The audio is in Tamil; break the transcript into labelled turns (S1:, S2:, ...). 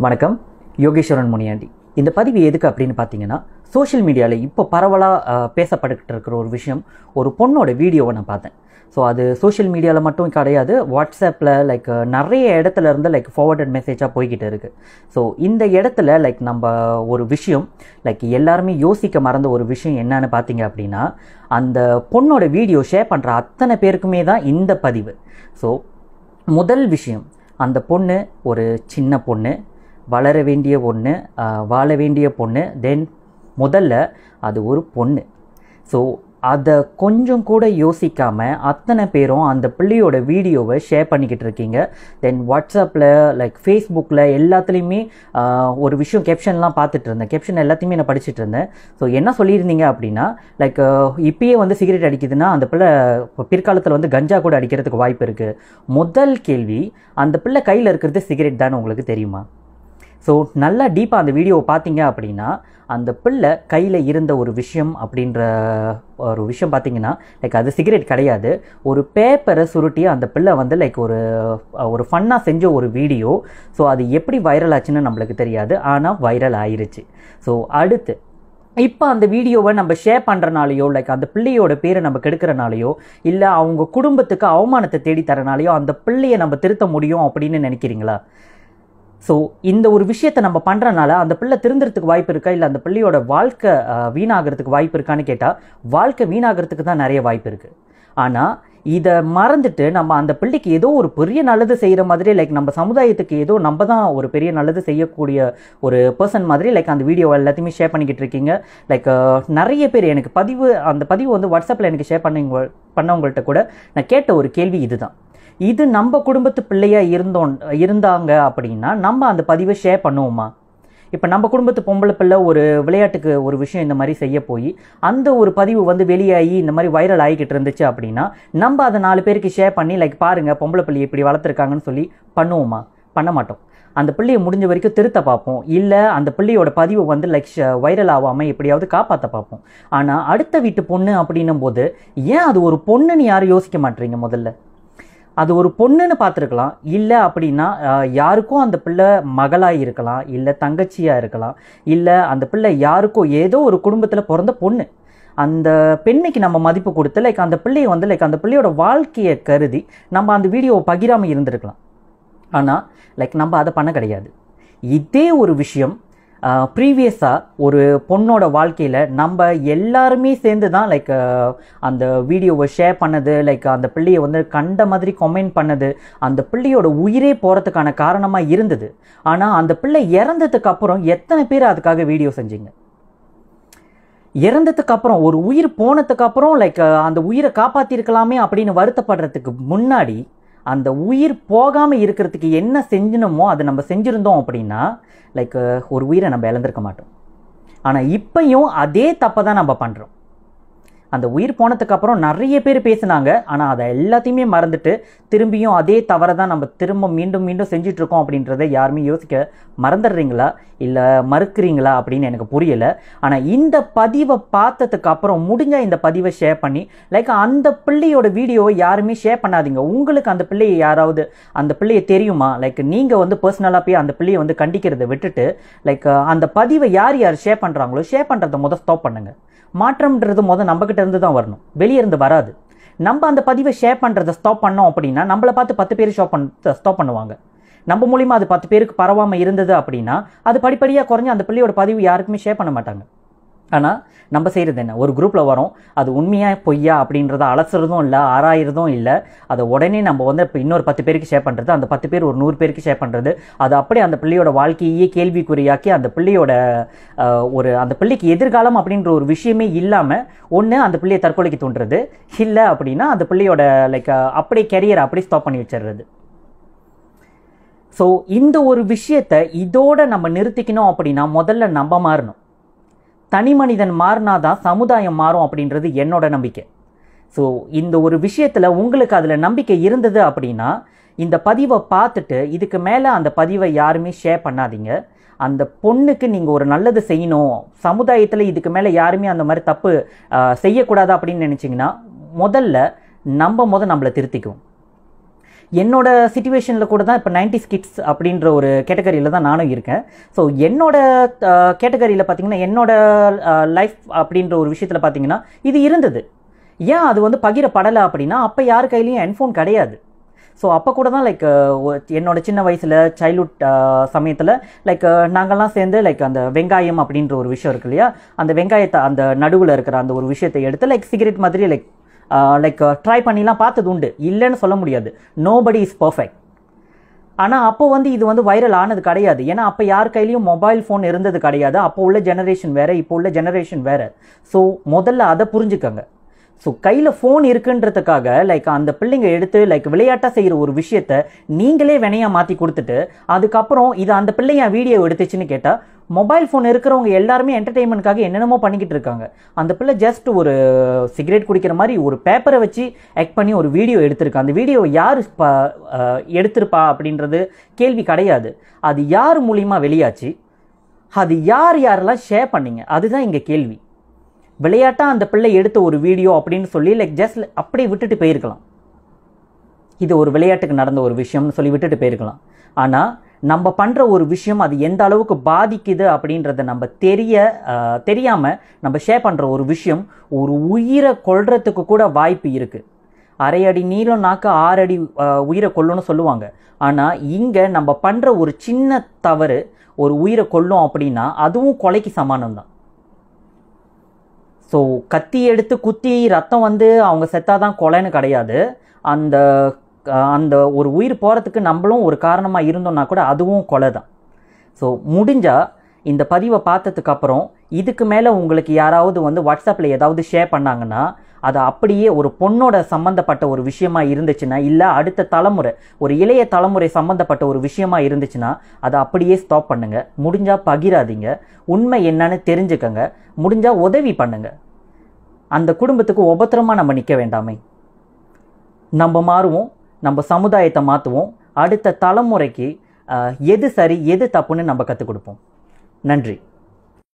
S1: வணக்கம். யோகேஸ்வரன் முனியாண்டி. இந்த பதிவு எதுக்கு அப்படின்னு பார்த்தீங்கன்னா, சோஷியல் மீடியாவில் இப்போ பரவலாக பேசப்பட்டுக்கிட்டு இருக்கிற ஒரு விஷயம், ஒரு பொண்ணோட வீடியோவை நான் பார்த்தேன். ஸோ அது சோஷியல் மீடியாவில் மட்டும் கிடையாது, வாட்ஸ்அப்பில் நிறைய இடத்துல இருந்து ஃபார்வர்டட் மெசேஜாக போய்கிட்டு இருக்குது. ஸோ இந்த இடத்துல நம்ம ஒரு விஷயம் எல்லாருமே யோசிக்க மறந்த ஒரு விஷயம் என்னன்னு பார்த்தீங்க அப்படின்னா, அந்த பொண்ணோட வீடியோ ஷேர் பண்ணுற அத்தனை பேருக்குமே தான் இந்த பதிவு. ஸோ முதல் விஷயம், அந்த பொண்ணு ஒரு சின்ன பொண்ணு, வளர வேண்டிய பொண்ணு, வாழ வேண்டிய பொண்ணு. தென் முதல்ல அது ஒரு பொண்ணு. ஸோ அதை கொஞ்சம் கூட யோசிக்காமல் அத்தனை பேரும் அந்த பிள்ளையோட வீடியோவை ஷேர் பண்ணிக்கிட்டு இருக்கீங்க. தென் வாட்ஸ்அப்பில் ஃபேஸ்புக்கில் எல்லாத்துலேயுமே ஒரு விஷயம் கேப்ஷன்லாம் பார்த்துட்டு இருந்தேன். கேப்ஷன் எல்லாத்தையுமே நான் படிச்சுட்டு இருந்தேன். ஸோ என்ன சொல்லியிருந்தீங்க அப்படின்னா, இப்பயே சிகரெட் அடிக்குதுன்னா அந்த பிள்ளை பிற்காலத்தில் கஞ்சா கூட அடிக்கிறதுக்கு வாய்ப்பு இருக்குது. முதல் கேள்வி, அந்த பிள்ளை கையில் இருக்கிறது சிகரெட் தானே உங்களுக்கு தெரியுமா? ஸோ நல்லா டீப்பாக அந்த வீடியோவை பார்த்தீங்க அப்படின்னா, அந்த பிள்ளை கையில் இருந்த ஒரு விஷயம் அப்படின்ற ஒரு விஷயம் பார்த்தீங்கன்னா, அது சிகரெட் கிடையாது. ஒரு பேப்பரை சுருட்டி அந்த பிள்ளை ஒரு ஃபன்னாக செஞ்ச ஒரு வீடியோ. ஸோ அது எப்படி வைரல் ஆச்சுன்னு நம்மளுக்கு தெரியாது, ஆனால் வைரல் ஆயிருச்சு. ஸோ அடுத்து இப்போ அந்த வீடியோவை நம்ம ஷேர் பண்ணுறனாலையோ, அந்த பிள்ளையோட பேரை நம்ம கெடுக்கிறனாலையோ, இல்லை அவங்க குடும்பத்துக்கு அவமானத்தை தேடி தரனாலையோ அந்த பிள்ளையை நம்ம திருத்த முடியும் அப்படின்னு நினைக்கிறீங்களா? ஸோ இந்த ஒரு விஷயத்தை நம்ம பண்ணுறனால அந்த பிள்ளை திருந்துறதுக்கு வாய்ப்பு இருக்கா, இல்லை அந்த பிள்ளையோட வாழ்க்கை வீணாகிறதுக்கு வாய்ப்பு இருக்கான்னு கேட்டால், வாழ்க்கை வீணாகிறதுக்கு தான் நிறைய வாய்ப்பு இருக்குது. ஆனால் இதை மறந்துட்டு நம்ம அந்த பிள்ளைக்கு ஏதோ ஒரு பெரிய நல்லது செய்கிற மாதிரி, நம்ம சமுதாயத்துக்கு ஏதோ நம்ம தான் ஒரு பெரிய நல்லது செய்யக்கூடிய ஒரு பர்சன் மாதிரி அந்த வீடியோ எல்லாத்தையுமே ஷேர் பண்ணிக்கிட்டு இருக்கீங்க. நிறைய பேர் எனக்கு அந்த பதிவு வாட்ஸ்அப்பில் எனக்கு ஷேர் பண்ணவங்கள்ட்ட கூட நான் கேட்ட ஒரு கேள்வி இதுதான். இது நம்ம குடும்பத்து பிள்ளையா இருந்தாங்க அப்படின்னா நம்ம அந்த பதிவை ஷேர் பண்ணுவோமா? இப்போ நம்ம குடும்பத்து பொம்பளை பிள்ளை ஒரு விளையாட்டுக்கு ஒரு விஷயம் இந்த மாதிரி செய்ய போய் அந்த ஒரு பதிவு வெளியாகி இந்த மாதிரி வைரல் ஆகிக்கிட்டு இருந்துச்சு அப்படின்னா நம்ம அதை 4 பேருக்கு ஷேர் பண்ணி பாருங்க பொம்பளை பிள்ளையை இப்படி வளர்த்துருக்காங்கன்னு சொல்லி பண்ணுவோமா? பண்ண மாட்டோம். அந்த பிள்ளையை முடிஞ்ச வரைக்கும் திருத்த பார்ப்போம், இல்லை அந்த பிள்ளையோட பதிவு வைரல் ஆகாமல் எப்படியாவது காப்பாற்ற பார்ப்போம். ஆனால் அடுத்த வீட்டு பொண்ணு அப்படின்னும் போது ஏன் அது ஒரு பொண்ணுன்னு யாரும் யோசிக்க மாட்டீங்க? முதல்ல அது ஒரு பொண்ணுன்னு பார்த்துருக்கலாம். இல்லை அப்படின்னா யாருக்கும் அந்த பிள்ளை மகளாக இருக்கலாம், இல்லை தங்கச்சியாக இருக்கலாம், இல்லை அந்த பிள்ளை யாருக்கோ ஏதோ ஒரு குடும்பத்தில் பிறந்த பொண்ணு. அந்த பெண்ணுக்கு நம்ம மதிப்பு கொடுத்து அந்த பிள்ளையை அந்த பிள்ளையோட வாழ்க்கையை கருதி நம்ம அந்த வீடியோவை பகிராமல் இருந்திருக்கலாம். ஆனால் நம்ம அதை பண்ண கிடையாது. இதே ஒரு விஷயம் ப்ரீவியஸாக ஒரு பொண்ணோட வாழ்க்கையில் நம்ம எல்லாருமே சேர்ந்து தான் அந்த வீடியோவை ஷேர் பண்ணது, அந்த பிள்ளையை கண்ட மாதிரி கமெண்ட் பண்ணது, அந்த பிள்ளையோட உயிரே போகிறதுக்கான காரணமாக இருந்தது. ஆனால் அந்த பிள்ளை இறந்ததுக்கு அப்புறம் எத்தனை பேர் அதுக்காக வீடியோ செஞ்சீங்க? இறந்ததுக்கு அப்புறம், ஒரு உயிர் போனதுக்கு அப்புறம் அந்த உயிரை காப்பாற்றிருக்கலாமே அப்படின்னு வருத்தப்படுறதுக்கு முன்னாடி அந்த உயிர் போகாமல் இருக்கிறதுக்கு என்ன செஞ்சணுமோ அதை நம்ம செஞ்சுருந்தோம் அப்படின்னா ஒரு உயிரை நம்ம இழந்திருக்க மாட்டோம். ஆனால் இப்பையும் அதே தப்பை தான் நம்ம பண்ணுறோம். அந்த உயிர் போனதுக்கு அப்புறம் நிறைய பேர் பேசினாங்க, ஆனால் அதை எல்லாத்தையுமே மறந்துட்டு திரும்பியும் அதே தவறை தான் நம்ம திரும்ப மீண்டும் மீண்டும் செஞ்சிட்ருக்கோம் அப்படின்றத யாருமே யோசிக்க மறந்துடுறீங்களா இல்லை மறுக்கிறீங்களா அப்படின்னு எனக்கு புரியலை. ஆனால் இந்த பதிவை பார்த்ததுக்கு அப்புறம் முடிஞ்சால் இந்த பதிவை ஷேர் பண்ணி அந்த பிள்ளையோட வீடியோவை யாருமே ஷேர் பண்ணாதீங்க. உங்களுக்கு அந்த பிள்ளையை யாராவது அந்த பிள்ளையை தெரியுமா? நீங்கள் பர்சனலாக போய் அந்த பிள்ளையை கண்டிக்கிறத விட்டுட்டு அந்த பதிவை யார் யார் ஷேர் பண்ணுறாங்களோ ஷேர் பண்ணுறதை ஸ்டாப் பண்ணுங்க. மாற்றம்ன்றது நம்மகிட்ட இருந்து தான் வரணும், வெளியே இருந்து வராது. நம்ம அந்த பதிவை ஷேர் பண்ணுறதை ஸ்டாப் பண்ணோம் அப்படின்னா நம்மளை பார்த்து 10 பேர் ஸ்டாப் பண்ணுவாங்க. நம்ம மூலிமா அது 10 பேருக்கு பரவாமல் இருந்தது அப்படின்னா அது படிப்படியாக குறைஞ்சி அந்த பிள்ளையோட பதிவு யாருக்குமே ஷேர் பண்ண மாட்டாங்க. ஆனால் நம்ம செய்கிறது என்ன? ஒரு குரூப்பில் வரோம், அது உண்மையாக பொய்யா அப்படின்றத அலசுறதும் இல்லை, ஆராயிறதும் இல்லை. அதை உடனே நம்ம இப்போ இன்னொரு 10 பேருக்கு ஷேர் பண்ணுறது, அந்த 10 பேர் ஒரு 100 பேருக்கு ஷேர் பண்ணுறது, அது அப்படியே அந்த பிள்ளையோட வாழ்க்கையே கேள்விக்குறியாக்கி அந்த பிள்ளையோட அந்த பிள்ளைக்கு எதிர்காலம் அப்படின்ற ஒரு விஷயமே இல்லாமல் ஒன்று அந்த பிள்ளையை தற்கொலைக்கு தூண்டுறது, இல்லை அப்படின்னா அந்த பிள்ளையோட அப்படியே கெரியரை அப்படியே ஸ்டாப் பண்ணி வச்சிடுறது. ஸோ இந்த ஒரு விஷயத்தை இதோட நம்ம நிறுத்திக்கணும் அப்படின்னா முதல்ல நம்ம மாறணும். தனி மனிதன் மாறினாதான் சமுதாயம் மாறும் அப்படின்றது என்னோட நம்பிக்கை. ஸோ இந்த ஒரு விஷயத்தில் உங்களுக்கு அதில் நம்பிக்கை இருந்தது அப்படின்னா இந்த பதிவை பார்த்துட்டு இதுக்கு மேலே அந்த பதிவை யாருமே ஷேர் பண்ணாதீங்க. அந்த பொண்ணுக்கு நீங்கள் ஒரு நல்லது செய்யணும், சமுதாயத்தில் இதுக்கு மேலே யாருமே அந்த மாதிரி தப்பு செய்யக்கூடாது அப்படின்னு நினச்சிங்கன்னா முதல்ல நம்மளை திருத்திக்கும். என்னோட சிச்சுவேஷனில் கூட தான் இப்போ 90s கிட்ஸ் அப்படின்ற ஒரு கேட்டகரியில் தான் நானும் இருக்கேன். ஸோ என்னோட கேட்டகரியில் பார்த்தீங்கன்னா என்னோட லைஃப் அப்படின்ற ஒரு விஷயத்தில் பார்த்தீங்கன்னா இது இருந்தது. ஏன் அது வந்து பகிரப்படலை அப்படின்னா அப்போ யார் கையிலையும் ஹெட்ஃபோன் கிடையாது. ஸோ அப்போ கூட தான் லைக் என்னோட சின்ன வயசில் சைல்ட்ஹுட் சமயத்தில் லைக் நாங்கள்லாம் சேர்ந்து லைக் அந்த வெங்காயம் அப்படின்ற ஒரு விஷயம் இருக்கு இல்லையா, அந்த வெங்காயத்தை அந்த நடுவில் இருக்கிற அந்த ஒரு விஷயத்தை எடுத்து லைக் சிகரெட் மாதிரி லைக் ட்ரை பண்ணிலாம் பார்த்தது உண்டு, இல்லைன்னு சொல்ல முடியாது. Nobody is perfect. ஆனால் அப்போ வந்து இது வந்து வைரல் ஆனது கிடையாது. ஏன்னா அப்போ யார் கையிலையும் மொபைல் ஃபோன் இருந்தது கிடையாது. அப்போ உள்ள ஜெனரேஷன் வேறு, இப்போ உள்ள ஜெனரேஷன் வேறு. ஸோ முதல்ல அதை புரிஞ்சுக்கங்க. ஸோ கையில் ஃபோன் இருக்குன்றதுக்காக லைக் அந்த பிள்ளைங்க எடுத்து லைக் விளையாட்டாக செய்கிற ஒரு விஷயத்த நீங்களே வினையாக மாற்றி கொடுத்துட்டு அதுக்கப்புறம் இது அந்த பிள்ளைங்க வீடியோ எடுத்துச்சுன்னு கேட்டால் மொபைல் ஃபோன் இருக்கிறவங்க எல்லாருமே என்டர்டெயின்மெண்ட்காக என்னென்னமோ பண்ணிக்கிட்டு இருக்காங்க. அந்த பிள்ளை ஜஸ்ட் ஒரு சிகரெட் குடிக்கிற மாதிரி ஒரு பேப்பரை வச்சு ஆக்ட் பண்ணி ஒரு வீடியோ எடுத்திருக்கு. அந்த வீடியோ யார் எடுத்திருப்பா அப்படின்றது கேள்வி கிடையாது. அது யார் மூலியமாக வெளியாச்சு, அது யாரெல்லாம் ஷேர் பண்ணீங்க, அதுதான் இங்கே கேள்வி. விளையாட்டாக அந்த பிள்ளை எடுத்த ஒரு வீடியோ அப்படின்னு சொல்லி லைக் ஜஸ்ட் அப்படியே விட்டுட்டு போயிருக்கலாம். இது ஒரு விளையாட்டுக்கு நடந்த ஒரு விஷயம்னு சொல்லி விட்டுட்டு போயிருக்கலாம். ஆனால் நம்ம பண்ணுற ஒரு விஷயம் அது எந்த அளவுக்கு பாதிக்குது அப்படின்றத நம்ம தெரியாமல் நம்ம ஷேர் பண்ணுற ஒரு விஷயம் ஒரு உயிரை கொல்றதுக்கு கூட வாய்ப்பு இருக்குது. 1/2 அடி நீளம் நாக்கு 6 அடி உயிரை கொல்லும்னு சொல்லுவாங்க. ஆனால் இங்கே நம்ம பண்ணுற ஒரு சின்ன தவறு ஒரு உயிரை கொல்லும் அப்படின்னா அதுவும் கொலைக்கு சமானம் தான். ஸோ கத்தி எடுத்து குத்தி ரத்தம் வந்து அவங்க செத்தாதான் கொலைன்னு கிடையாது. அந்த அந்த ஒரு உயிர் போகிறதுக்கு நம்மளும் ஒரு காரணமாக இருந்தோம்னா கூட அதுவும் கொலை தான். ஸோ முடிஞ்சால் இந்த பதிவை பார்த்ததுக்கப்புறம் இதுக்கு மேலே உங்களுக்கு யாராவது வந்து வாட்ஸ்அப்பில் ஏதாவது ஷேர் பண்ணாங்கன்னா அது அப்படியே ஒரு பொண்ணோட சம்மந்தப்பட்ட ஒரு விஷயமா இருந்துச்சுன்னா, இல்லை அடுத்த தலைமுறை ஒரு இளைய தலைமுறை சம்மந்தப்பட்ட ஒரு விஷயமா இருந்துச்சுன்னா அதை அப்படியே ஸ்டாப் பண்ணுங்க. முடிஞ்சால் பகிராதீங்க. உண்மை என்னன்னு தெரிஞ்சுக்கங்க. முடிஞ்சால் உதவி பண்ணுங்க. அந்த குடும்பத்துக்கு உபத்திரமாக நம்ம நிற்க வேண்டாமே. நம்ம மாறுவோம், நம்ம சமுதாயத்தை மாற்றுவோம். அடுத்த தலைமுறைக்கு எது சரி எது தப்புன்னு நம்ம கற்றுக் கொடுப்போம். நன்றி.